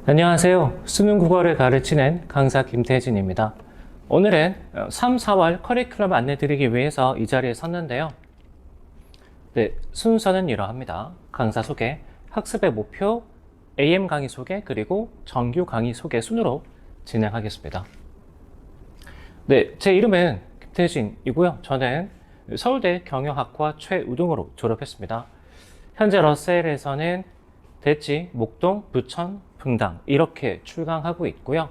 안녕하세요. 수능 국어를 가르치는 강사 김태진입니다. 오늘은 3, 4월 커리큘럼 안내드리기 위해서 이 자리에 섰는데요. 네, 순서는 이러합니다. 강사 소개, 학습의 목표, AM 강의 소개, 그리고 정규 강의 소개 순으로 진행하겠습니다. 네, 제 이름은 김태진이고요. 저는 서울대 경영학과 최우등으로 졸업했습니다. 현재 러셀에서는 대치, 목동, 부천, 분당 이렇게 출강하고 있고요.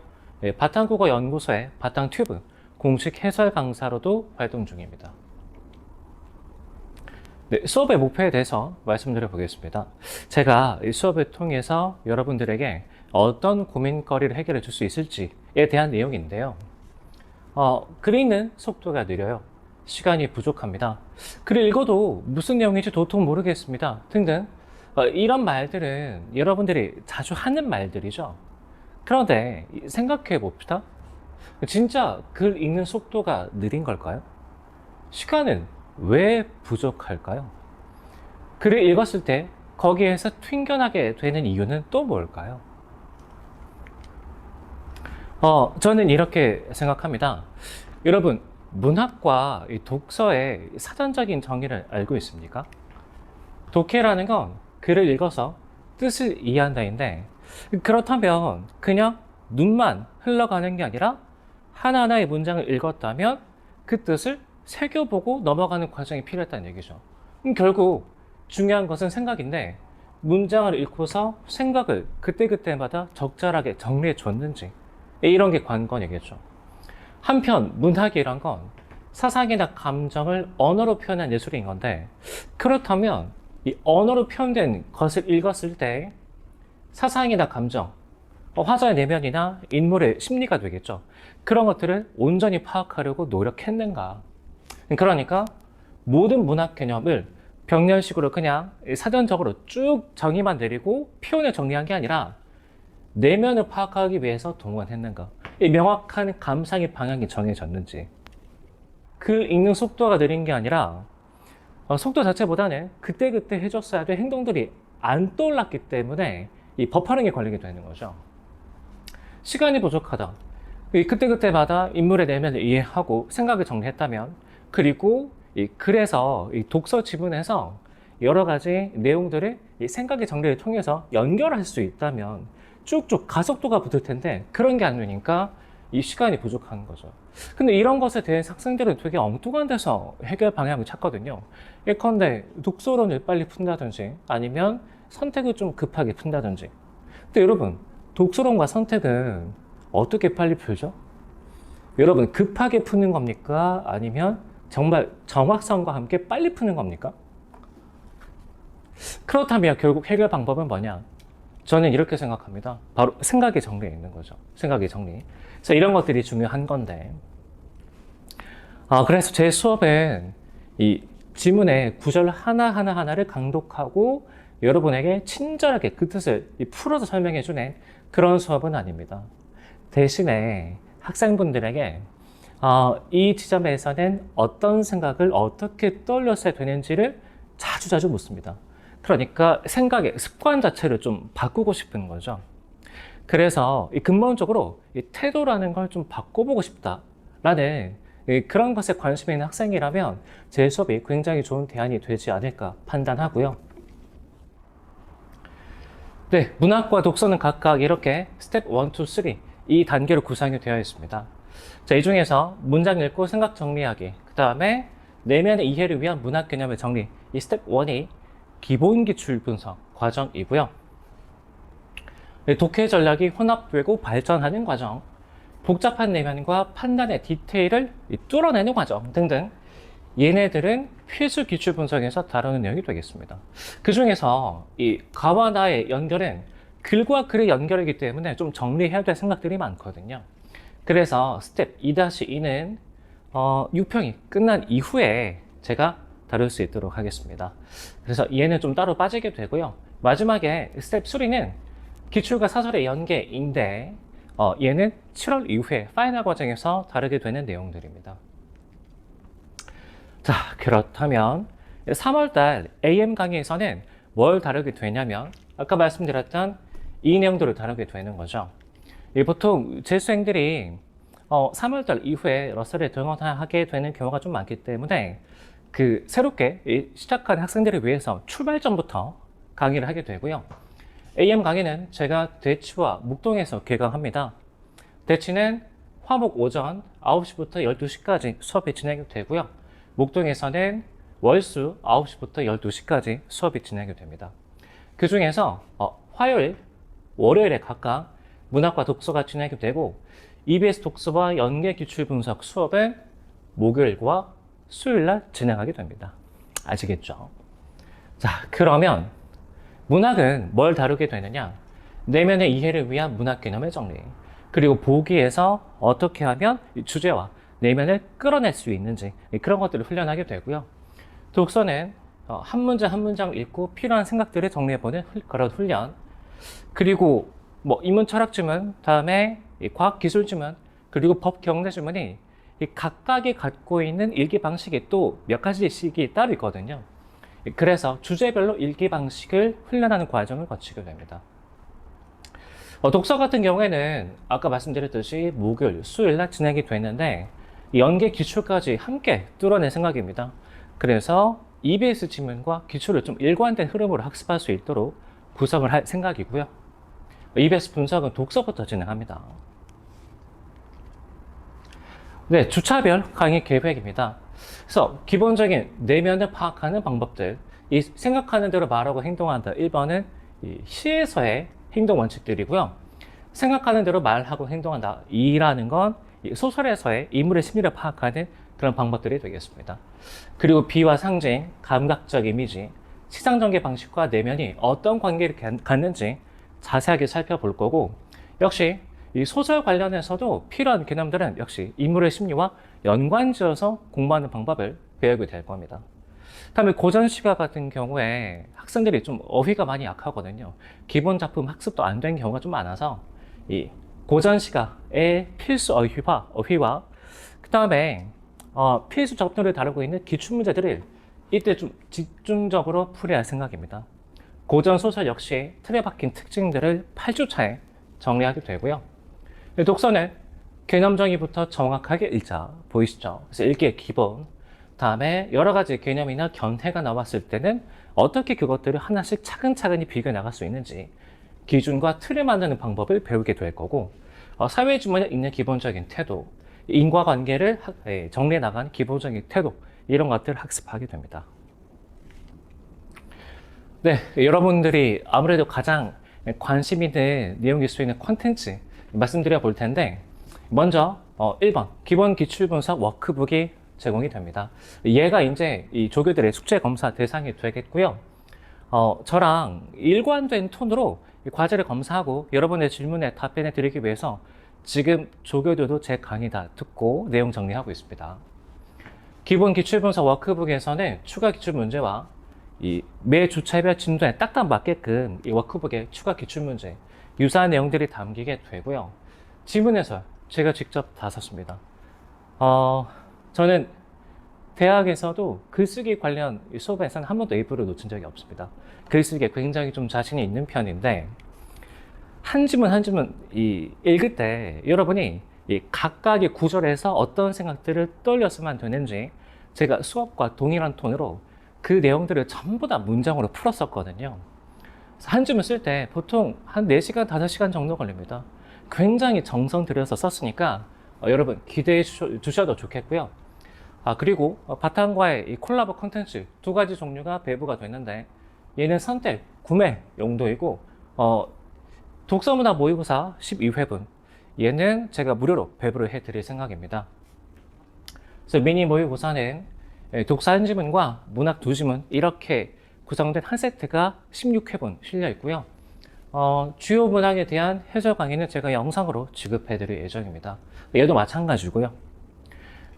바탕국어연구소의 바탕튜브 공식 해설 강사로도 활동 중입니다. 네, 수업의 목표에 대해서 말씀드려 보겠습니다. 제가 이 수업을 통해서 여러분들에게 어떤 고민거리를 해결해 줄 수 있을지에 대한 내용인데요. 글이 읽는 속도가 느려요. 시간이 부족합니다. 글을 읽어도 무슨 내용인지 도통 모르겠습니다. 등등. 이런 말들은 여러분들이 자주 하는 말들이죠. 그런데 생각해 봅시다. 진짜 글 읽는 속도가 느린 걸까요? 시간은 왜 부족할까요? 글을 읽었을 때 거기에서 튕겨나게 되는 이유는 또 뭘까요? 저는 이렇게 생각합니다. 여러분, 문학과 독서의 사전적인 정의를 알고 있습니까? 독해라는 건 글을 읽어서 뜻을 이해한다인데, 그렇다면 그냥 눈만 흘러가는 게 아니라 하나하나의 문장을 읽었다면 그 뜻을 새겨보고 넘어가는 과정이 필요했다는 얘기죠. 결국 중요한 것은 생각인데, 문장을 읽고서 생각을 그때그때마다 적절하게 정리해 줬는지, 이런 게 관건이겠죠. 한편 문학이란 건 사상이나 감정을 언어로 표현한 예술인 건데, 그렇다면 이 언어로 표현된 것을 읽었을 때 사상이나 감정, 화자의 내면이나 인물의 심리가 되겠죠. 그런 것들을 온전히 파악하려고 노력했는가. 그러니까 모든 문학 개념을 병렬식으로 그냥 사전적으로 쭉 정의만 내리고 표현을 정리한 게 아니라 내면을 파악하기 위해서 동원했는가. 이 명확한 감상의 방향이 정해졌는지. 글 읽는 속도가 느린 게 아니라 속도 자체보다는 그때그때 해줬어야 될 행동들이 안 떠올랐기 때문에 이 버퍼링에 걸리게 되는 거죠. 시간이 부족하다. 그때그때마다 인물의 내면을 이해하고 생각을 정리했다면, 그리고 이 글에서 이 독서 지문에서 여러 가지 내용들을 이 생각의 정리를 통해서 연결할 수 있다면 쭉쭉 가속도가 붙을 텐데, 그런 게 안 되니까 이 시간이 부족한 거죠. 근데 이런 것에 대해서 학생들은 되게 엉뚱한 데서 해결 방향을 찾거든요. 예컨대 독서론을 빨리 푼다든지 아니면 선택을 좀 급하게 푼다든지. 근데 여러분, 독서론과 선택은 어떻게 빨리 풀죠? 여러분, 급하게 푸는 겁니까? 아니면 정말 정확성과 함께 빨리 푸는 겁니까? 그렇다면 결국 해결 방법은 뭐냐? 저는 이렇게 생각합니다. 바로 생각의 정리에 있는 거죠. 생각의 정리. 그래서 이런 것들이 중요한 건데, 그래서 제 수업은 이 지문의 구절 하나하나를 강독하고 여러분에게 친절하게 그 뜻을 풀어서 설명해 주는 그런 수업은 아닙니다. 대신에 학생분들에게 이 지점에서는 어떤 생각을 어떻게 떠올렸어야 되는지를 자주 묻습니다. 그러니까 생각의 습관 자체를 좀 바꾸고 싶은 거죠. 그래서 근본적으로 이 태도라는 걸 좀 바꿔보고 싶다라는 그런 것에 관심이 있는 학생이라면 제 수업이 굉장히 좋은 대안이 되지 않을까 판단하고요. 네, 문학과 독서는 각각 이렇게 스텝 1, 2, 3 이 단계로 구성이 되어 있습니다. 자, 이 중에서 문장 읽고 생각 정리하기, 그 다음에 내면의 이해를 위한 문학 개념의 정리, 이 스텝 1이 기본 기출 분석 과정이고요. 독해 전략이 혼합되고 발전하는 과정, 복잡한 내면과 판단의 디테일을 뚫어내는 과정 등등, 얘네들은 필수 기출 분석에서 다루는 내용이 되겠습니다. 그 중에서 이 가와 나의 연결은 글과 글의 연결이기 때문에 좀 정리해야 될 생각들이 많거든요. 그래서 스텝 2-2는 6평이 끝난 이후에 제가 다룰 수 있도록 하겠습니다. 그래서 얘는 좀 따로 빠지게 되고요. 마지막에 스텝 3는 기출과 사설의 연계인데, 얘는 7월 이후에 파이널 과정에서 다루게 되는 내용들입니다. 자, 그렇다면 3월달 AM 강의에서는 뭘 다루게 되냐면, 아까 말씀드렸던 이 내용들을 다루게 되는 거죠. 보통 재수생들이 3월달 이후에 러셀에 등원하게 되는 경우가 좀 많기 때문에 그 새롭게 시작한 학생들을 위해서 출발 전부터 강의를 하게 되고요. AM 강의는 제가 대치와 묵동에서 개강합니다. 대치는 화목 오전 9시부터 12시까지 수업이 진행이 되고요. 묵동에서는 월수 9시부터 12시까지 수업이 진행이 됩니다. 그 중에서 화요일, 월요일에 각각 문학과 독서가 진행이 되고 EBS 독서와 연계 기출 분석 수업은 목요일과 수요일날 진행하게 됩니다. 아시겠죠? 자, 그러면 문학은 뭘 다루게 되느냐? 내면의 이해를 위한 문학 개념의 정리, 그리고 보기에서 어떻게 하면 주제와 내면을 끌어낼 수 있는지 그런 것들을 훈련하게 되고요. 독서는 한 문장 한 문장 읽고 필요한 생각들을 정리해보는 그런 훈련, 그리고 인문 철학 지문, 다음에 과학 기술 지문, 그리고 법 경제 지문이 각각이 갖고 있는 읽기 방식이 또 몇 가지씩이 따로 있거든요. 그래서 주제별로 읽기 방식을 훈련하는 과정을 거치게 됩니다. 독서 같은 경우에는 아까 말씀드렸듯이 목요일, 수요일날 진행이 되는데 연계 기출까지 함께 뚫어낼 생각입니다. 그래서 EBS 지문과 기출을 좀 일관된 흐름으로 학습할 수 있도록 구성을 할 생각이고요. EBS 분석은 독서부터 진행합니다. 네, 주차별 강의 계획입니다. 그래서 기본적인 내면을 파악하는 방법들, 이 생각하는 대로 말하고 행동한다. 1번은 이 시에서의 행동 원칙들이고요. 생각하는 대로 말하고 행동한다. 2라는 건 소설에서의 인물의 심리를 파악하는 그런 방법들이 되겠습니다. 그리고 비와 상징, 감각적 이미지, 시장 전개 방식과 내면이 어떤 관계를 갖는지 자세하게 살펴볼 거고, 역시 이 소설 관련해서도 필요한 개념들은 역시 인물의 심리와 연관지어서 공부하는 방법을 배우게 될 겁니다. 다음에 고전시가 같은 경우에 학생들이 좀 어휘가 많이 약하거든요. 기본 작품 학습도 안 된 경우가 좀 많아서 이 고전시가의 필수 어휘와 그 다음에 필수 접근을 다루고 있는 기출문제들을 이때 좀 집중적으로 풀어야 할 생각입니다. 고전소설 역시 틀에 박힌 특징들을 8주차에 정리하게 되고요. 독서는 개념 정의부터 정확하게 읽자. 보이시죠? 그래서 읽기의 기본, 다음에 여러 가지 개념이나 견해가 나왔을 때는 어떻게 그것들을 하나씩 차근차근히 비교해 나갈 수 있는지 기준과 틀을 만드는 방법을 배우게 될 거고, 사회지문을 읽는 기본적인 태도, 인과관계를 정리해 나가는 기본적인 태도, 이런 것들을 학습하게 됩니다. 네, 여러분들이 아무래도 가장 관심 있는 내용일 수 있는 콘텐츠 말씀드려 볼 텐데, 먼저 1번 기본 기출분석 워크북이 제공이 됩니다. 얘가 이제 이 조교들의 숙제 검사 대상이 되겠고요. 저랑 일관된 톤으로 과제를 검사하고 여러분의 질문에 답변해 드리기 위해서 지금 조교들도 제 강의 다 듣고 내용 정리하고 있습니다. 기본 기출분석 워크북에서는 추가 기출 문제와 이 매 주차별 진도에 딱딱 맞게끔 이 워크북에 추가 기출 문제, 유사한 내용들이 담기게 되고요. 지문해설 제가 직접 다 썼습니다. 저는 대학에서도 글쓰기 관련 수업에서는 한 번도 A부를 놓친 적이 없습니다. 글쓰기에 굉장히 좀 자신이 있는 편인데, 한 지문 한 지문 읽을 때 여러분이 이 각각의 구절에서 어떤 생각들을 떠올렸으면 되는지 제가 수업과 동일한 톤으로 그 내용들을 전부 다 문장으로 풀었었거든요. 한 지문 쓸 때 보통 한 4시간, 5시간 정도 걸립니다. 굉장히 정성 들여서 썼으니까 여러분 기대해 주셔도 좋겠고요. 그리고 바탕과의 이 콜라보 콘텐츠 2가지 종류가 배부가 되는데, 얘는 선택, 구매 용도이고, 독서문화 모의고사 12회분, 얘는 제가 무료로 배부를 해드릴 생각입니다. 그래서 미니 모의고사는 독서 한 지문과 문학 2지문 이렇게 구성된 한 세트가 16회분 실려 있고요. 주요 문항에 대한 해설 강의는 제가 영상으로 지급해드릴 예정입니다. 얘도 마찬가지고요.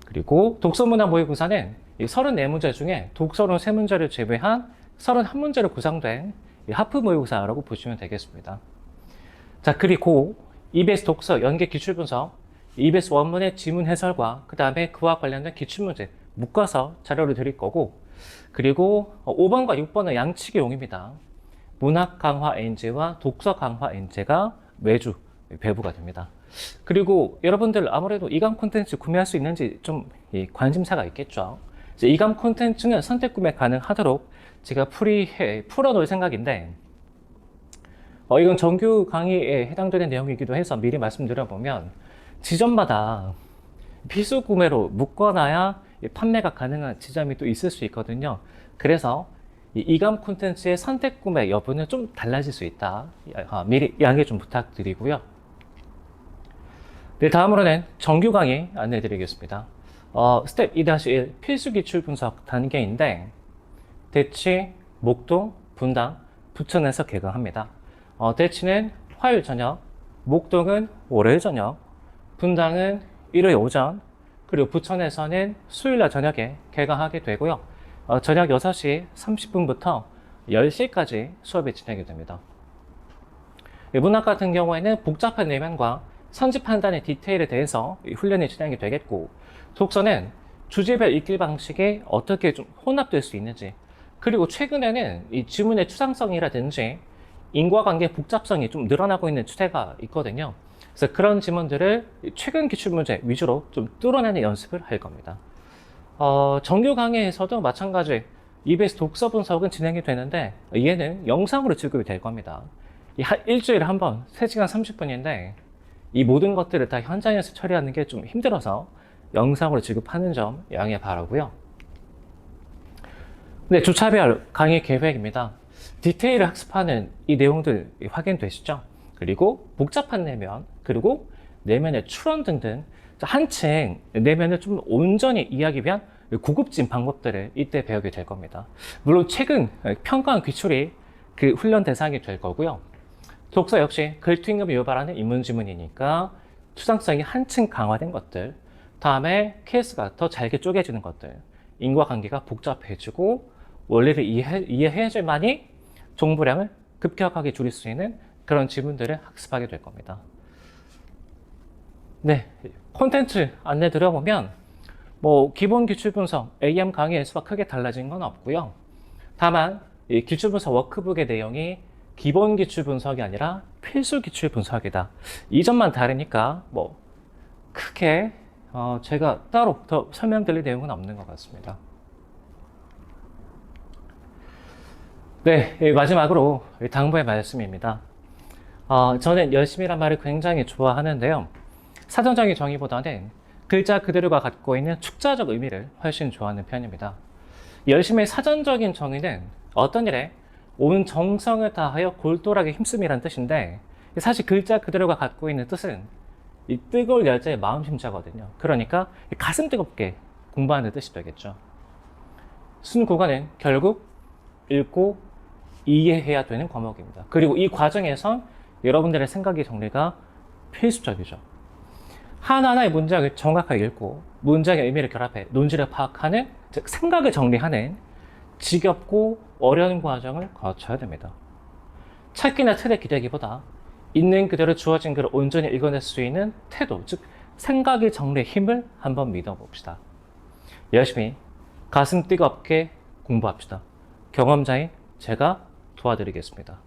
그리고 독서문화 모의고사는 이 34문제 중에 독서론 3문제를 제외한 31문제로 구성된 하프 모의고사라고 보시면 되겠습니다. 자, 그리고 EBS 독서 연계 기출분석, EBS 원문의 지문 해설과 그 다음에 그와 관련된 기출문제 묶어서 자료를 드릴 거고, 그리고 5번과 6번은 양치기용입니다. 문학 강화 NG와 독서 강화 NG가 매주 배부가 됩니다. 그리고 여러분들 아무래도 이감 콘텐츠 구매할 수 있는지 좀 관심사가 있겠죠. 이제 이감 콘텐츠는 선택 구매 가능하도록 제가 풀어놓을 생각인데, 이건 정규 강의에 해당되는 내용이기도 해서 미리 말씀드려보면, 지점마다 필수 구매로 묶어놔야 판매가 가능한 지점이 또 있을 수 있거든요. 그래서 이감 콘텐츠의 선택 구매 여부는 좀 달라질 수 있다. 미리 양해 좀 부탁드리고요. 네, 다음으로는 정규 강의 안내해 드리겠습니다. 스텝 2-1 필수 기출 분석 단계인데, 대치, 목동, 분당, 부천에서 개강합니다. 대치는 화요일 저녁, 목동은 월요일 저녁, 분당은 일요일 오전, 그리고 부천에서는 수요일날 저녁에 개강하게 되고요. 저녁 6시 30분부터 10시까지 수업이 진행이 됩니다. 문학 같은 경우에는 복잡한 내면과 선지 판단의 디테일에 대해서 훈련이 진행이 되겠고, 독서는 주제별 읽기 방식이 어떻게 좀 혼합될 수 있는지, 그리고 최근에는 이 지문의 추상성이라든지 인과관계 복잡성이 좀 늘어나고 있는 추세가 있거든요. 그래서 그런 지문들을 최근 기출문제 위주로 좀 뚫어내는 연습을 할 겁니다. 정규 강의에서도 마찬가지 EBS 독서 분석은 진행이 되는데, 얘는 영상으로 지급이 될 겁니다. 일주일에 한 번 3시간 30분인데 이 모든 것들을 다 현장에서 처리하는 게 좀 힘들어서 영상으로 지급하는 점 양해 바라고요. 네, 주차별 강의 계획입니다. 디테일을 학습하는 이 내용들 확인되시죠? 그리고 복잡한 내면, 그리고 내면의 추론 등등 한층 내면을 좀 온전히 이해하기 위한 고급진 방법들을 이때 배우게 될 겁니다. 물론 최근 평가한 기출이 그 훈련 대상이 될 거고요. 독서 역시 글투임금을 유발하는 인문지문이니까 추상성이 한층 강화된 것들, 다음에 케이스가 더 잘게 쪼개지는 것들, 인과관계가 복잡해지고 원리를 이해해야지만이 정보량을 급격하게 줄일 수 있는 그런 지문들을 학습하게 될 겁니다. 네, 콘텐츠 안내 드려보면 기본 기출 분석 AM 강의에서와 크게 달라진 건 없고요. 다만 이 기출 분석 워크북의 내용이 기본 기출 분석이 아니라 필수 기출 분석이다. 이 점만 다르니까 크게 제가 따로 더 설명드릴 내용은 없는 것 같습니다. 네, 마지막으로 당부의 말씀입니다. 저는 열심히란 말을 굉장히 좋아하는데요. 사전적인 정의보다는 글자 그대로가 갖고 있는 축자적 의미를 훨씬 좋아하는 편입니다. 열심히의 사전적인 정의는 어떤 일에 온 정성을 다하여 골똘하게 힘쓰미란 뜻인데, 사실 글자 그대로가 갖고 있는 뜻은 이 뜨거울 열자의 마음심자거든요. 그러니까 가슴 뜨겁게 공부하는 뜻이 되겠죠. 순국어는 결국 읽고 이해해야 되는 과목입니다. 그리고 이 과정에선 여러분들의 생각의 정리가 필수적이죠. 하나하나의 문장을 정확하게 읽고 문장의 의미를 결합해 논지를 파악하는, 즉 생각을 정리하는 지겹고 어려운 과정을 거쳐야 됩니다. 찾기나 틀에 기대기보다 있는 그대로 주어진 글을 온전히 읽어낼 수 있는 태도, 즉 생각의 정리의 힘을 한번 믿어봅시다. 열심히 가슴 뜨겁게 공부합시다. 경험자인 제가 도와드리겠습니다.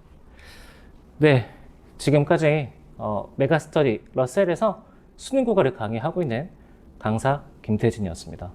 네, 지금까지 메가스터디 러셀에서 수능 국어를 강의하고 있는 강사 김태진이었습니다.